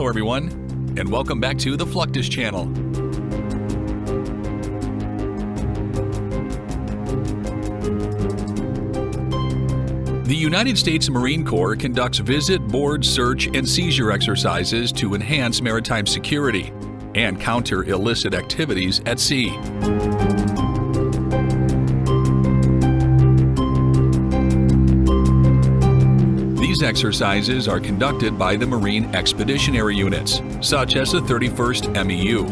Hello everyone, and welcome back to the Fluctus Channel. The United States Marine Corps conducts visit, board, search, and seizure exercises to enhance maritime security and counter illicit activities at sea. These exercises are conducted by the Marine Expeditionary Units, such as the 31st MEU.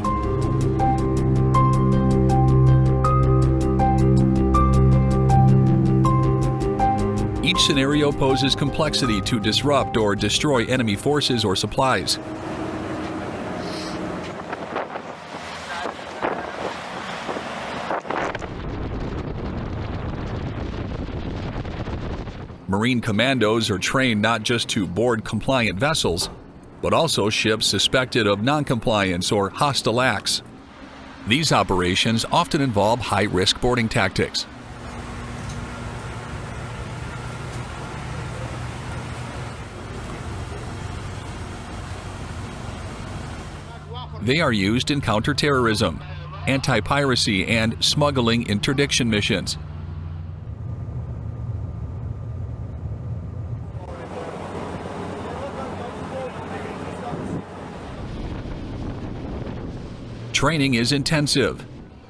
Each scenario poses complexity to disrupt or destroy enemy forces or supplies. Marine commandos are trained not just to board compliant vessels, but also ships suspected of noncompliance or hostile acts. These operations often involve high-risk boarding tactics. They are used in counterterrorism, anti-piracy, and smuggling interdiction missions. Training is intensive,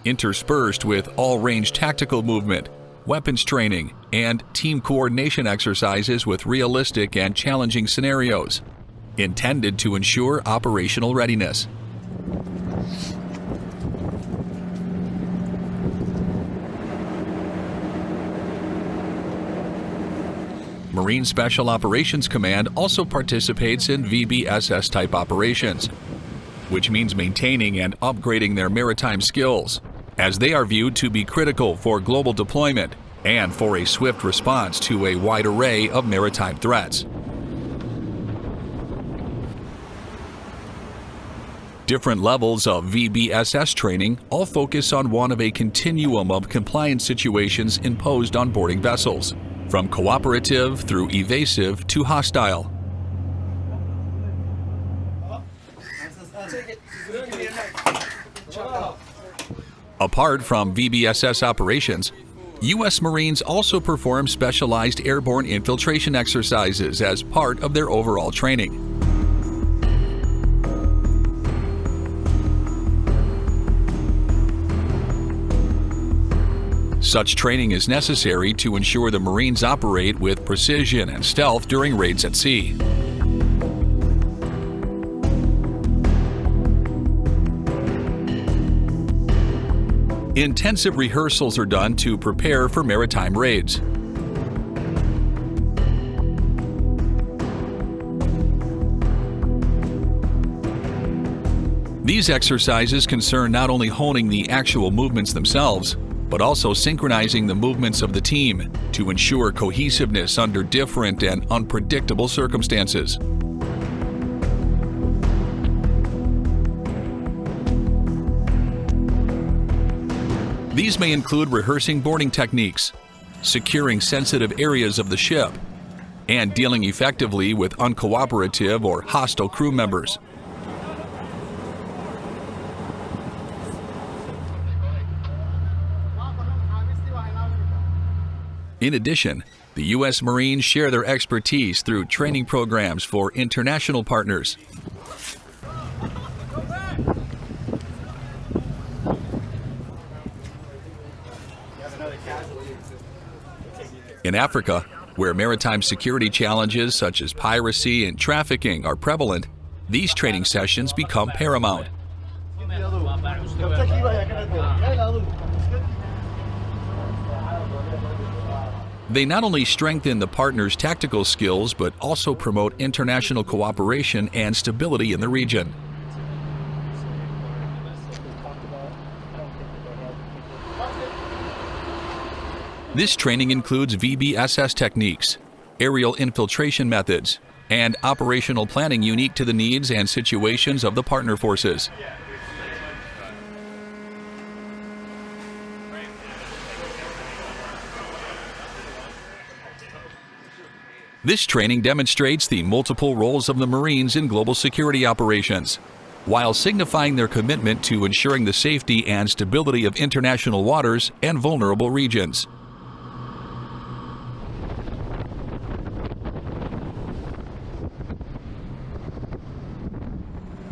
interspersed with all-range tactical movement, weapons training, and team coordination exercises with realistic and challenging scenarios, intended to ensure operational readiness. Marine Special Operations Command also participates in VBSS type operations, which means maintaining and upgrading their maritime skills, as they are viewed to be critical for global deployment and for a swift response to a wide array of maritime threats. Different levels of VBSS training all focus on one of a continuum of compliance situations imposed on boarding vessels, from cooperative through evasive to hostile. Apart from VBSS operations, U.S. Marines also perform specialized airborne infiltration exercises as part of their overall training. Such training is necessary to ensure the Marines operate with precision and stealth during raids at sea. Intensive rehearsals are done to prepare for maritime raids. These exercises concern not only honing the actual movements themselves, but also synchronizing the movements of the team to ensure cohesiveness under different and unpredictable circumstances. These may include rehearsing boarding techniques, securing sensitive areas of the ship, and dealing effectively with uncooperative or hostile crew members. In addition, the U.S. Marines share their expertise through training programs for international partners. In Africa, where maritime security challenges such as piracy and trafficking are prevalent, these training sessions become paramount. They not only strengthen the partners' tactical skills, but also promote international cooperation and stability in the region. This training includes VBSS techniques, aerial infiltration methods, and operational planning unique to the needs and situations of the partner forces. This training demonstrates the multiple roles of the Marines in global security operations, while signifying their commitment to ensuring the safety and stability of international waters and vulnerable regions.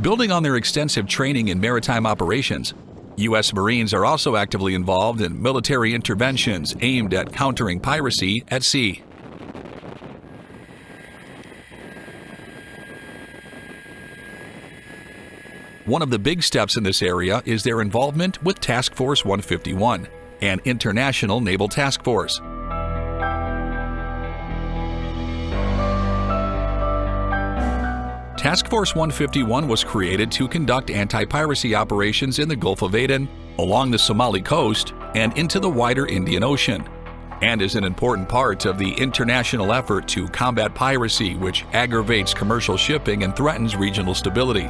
Building on their extensive training in maritime operations, U.S. Marines are also actively involved in military interventions aimed at countering piracy at sea. One of the big steps in this area is their involvement with Task Force 151, an international naval task force. Task Force 151 was created to conduct anti-piracy operations in the Gulf of Aden, along the Somali coast, and into the wider Indian Ocean, and is an important part of the international effort to combat piracy, which aggravates commercial shipping and threatens regional stability.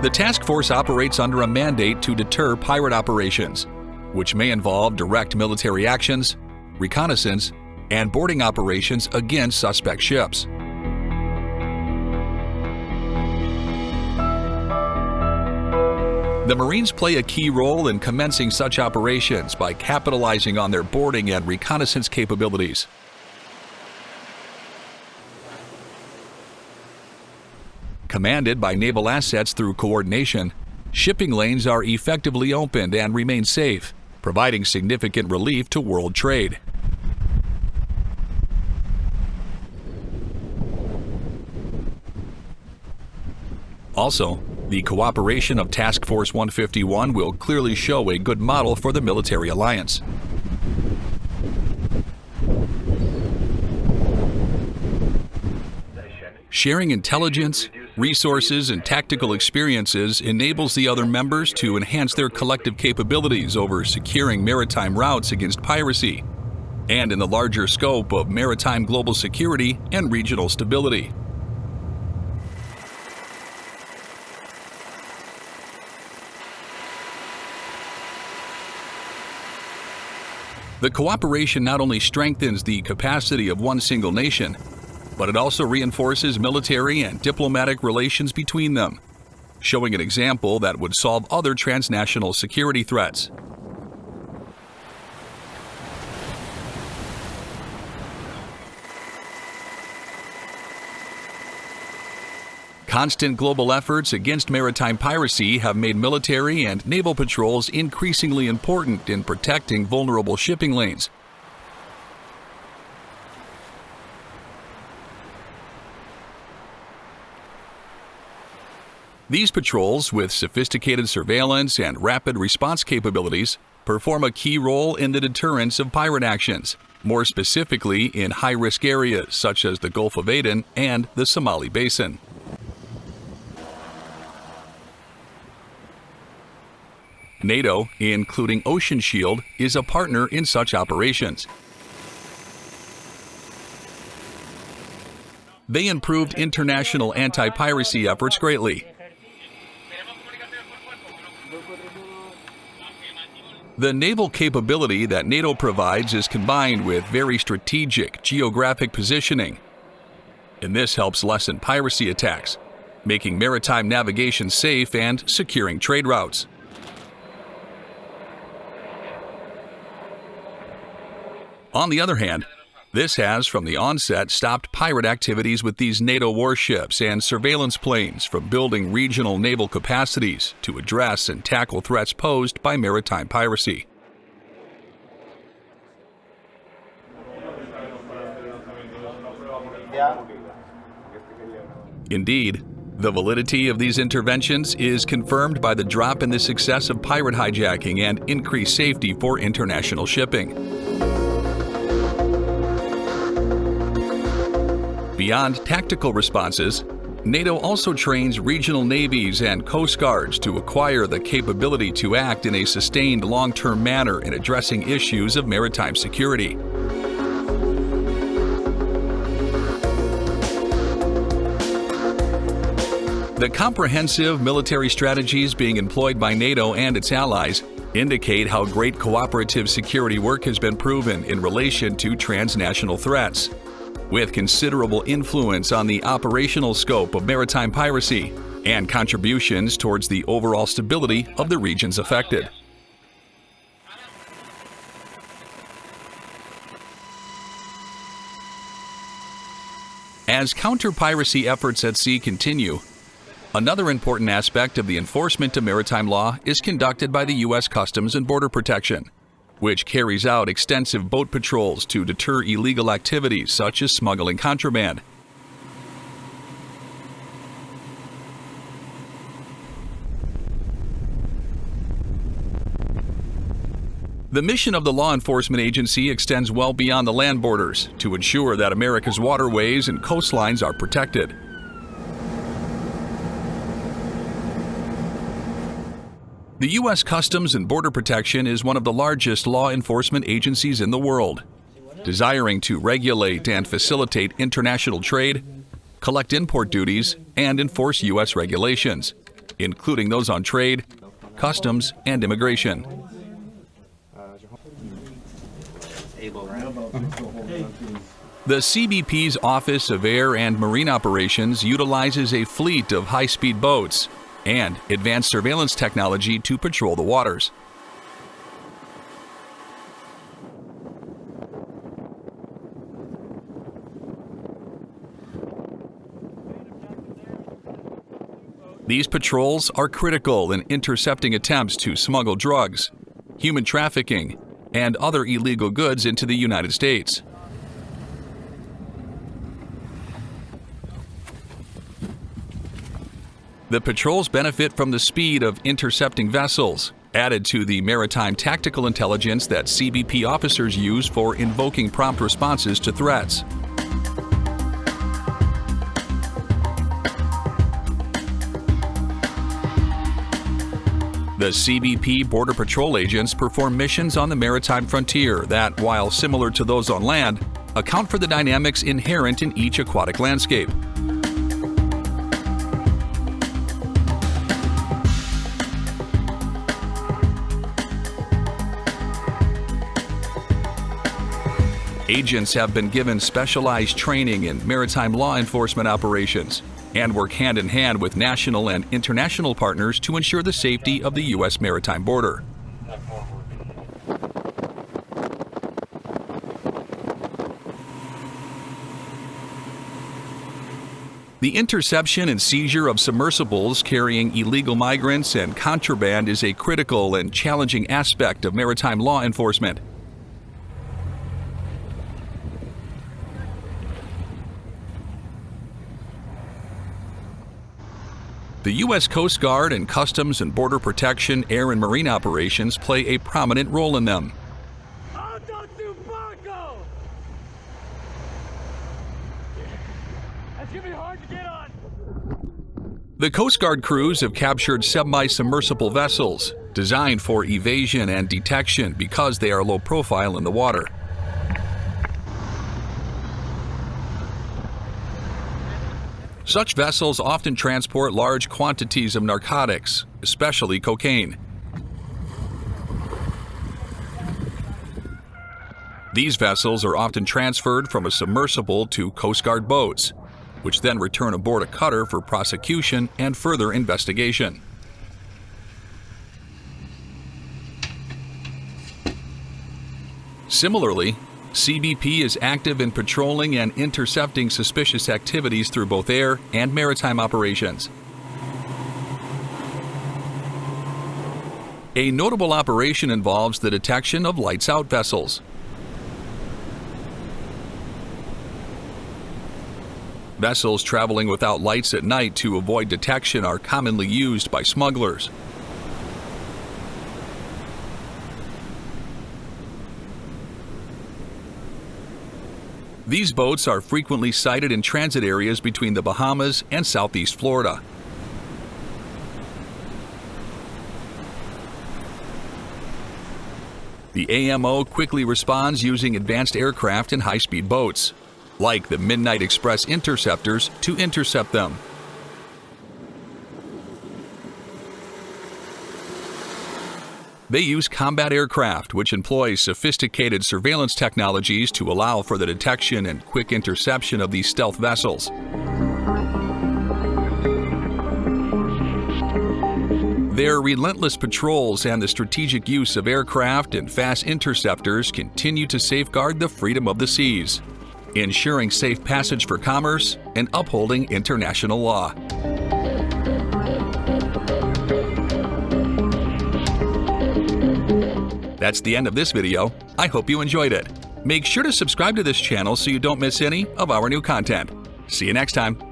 The task force operates under a mandate to deter pirate operations, which may involve direct military actions, reconnaissance, and boarding operations against suspect ships. The Marines play a key role in commencing such operations by capitalizing on their boarding and reconnaissance capabilities. Commanded by naval assets through coordination, shipping lanes are effectively opened and remain safe, providing significant relief to world trade. Also, the cooperation of Task Force 151 will clearly show a good model for the military alliance. Sharing intelligence, resources, and tactical experiences enables the other members to enhance their collective capabilities over securing maritime routes against piracy, and in the larger scope of maritime global security and regional stability. The cooperation not only strengthens the capacity of one single nation, but it also reinforces military and diplomatic relations between them, showing an example that would solve other transnational security threats. Constant global efforts against maritime piracy have made military and naval patrols increasingly important in protecting vulnerable shipping lanes. These patrols, with sophisticated surveillance and rapid response capabilities, perform a key role in the deterrence of pirate actions, more specifically in high-risk areas such as the Gulf of Aden and the Somali Basin. NATO, including Ocean Shield, is a partner in such operations. They improved international anti-piracy efforts greatly. The naval capability that NATO provides is combined with very strategic geographic positioning, and this helps lessen piracy attacks, making maritime navigation safe and securing trade routes. On the other hand, this has from the onset stopped pirate activities with these NATO warships and surveillance planes from building regional naval capacities to address and tackle threats posed by maritime piracy. Indeed, the validity of these interventions is confirmed by the drop in the success of pirate hijacking and increased safety for international shipping. Beyond tactical responses, NATO also trains regional navies and coast guards to acquire the capability to act in a sustained long-term manner in addressing issues of maritime security. The comprehensive military strategies being employed by NATO and its allies indicate how great cooperative security work has been proven in relation to transnational threats, with considerable influence on the operational scope of maritime piracy and contributions towards the overall stability of the regions affected. As counter-piracy efforts at sea continue, another important aspect of the enforcement of maritime law is conducted by the U.S. Customs and Border Protection, which carries out extensive boat patrols to deter illegal activities such as smuggling contraband. The mission of the law enforcement agency extends well beyond the land borders to ensure that America's waterways and coastlines are protected. The U.S. Customs and Border Protection is one of the largest law enforcement agencies in the world, desiring to regulate and facilitate international trade, collect import duties, and enforce U.S. regulations, including those on trade, customs, and immigration. The CBP's Office of Air and Marine Operations utilizes a fleet of high-speed boats and advanced surveillance technology to patrol the waters. These patrols are critical in intercepting attempts to smuggle drugs, human trafficking, and other illegal goods into the United States. The patrols benefit from the speed of intercepting vessels, added to the maritime tactical intelligence that CBP officers use for invoking prompt responses to threats. The CBP Border Patrol agents perform missions on the maritime frontier that, while similar to those on land, account for the dynamics inherent in each aquatic landscape. Agents have been given specialized training in maritime law enforcement operations and work hand-in-hand with national and international partners to ensure the safety of the U.S. maritime border. The interception and seizure of submersibles carrying illegal migrants and contraband is a critical and challenging aspect of maritime law enforcement. The U.S. Coast Guard and Customs and Border Protection air and marine operations play a prominent role in them. The Coast Guard crews have captured semi-submersible vessels designed for evasion and detection because they are low profile in the water. Such vessels often transport large quantities of narcotics, especially cocaine. These vessels are often transferred from a submersible to Coast Guard boats, which then return aboard a cutter for prosecution and further investigation. Similarly, CBP is active in patrolling and intercepting suspicious activities through both air and maritime operations. A notable operation involves the detection of lights-out vessels. Vessels traveling without lights at night to avoid detection are commonly used by smugglers. These boats are frequently sighted in transit areas between the Bahamas and Southeast Florida. The AMO quickly responds using advanced aircraft and high-speed boats, like the Midnight Express interceptors, to intercept them. They use combat aircraft, which employs sophisticated surveillance technologies to allow for the detection and quick interception of these stealth vessels. Their relentless patrols and the strategic use of aircraft and fast interceptors continue to safeguard the freedom of the seas, ensuring safe passage for commerce and upholding international law. That's the end of this video. I hope you enjoyed it. Make sure to subscribe to this channel so you don't miss any of our new content. See you next time.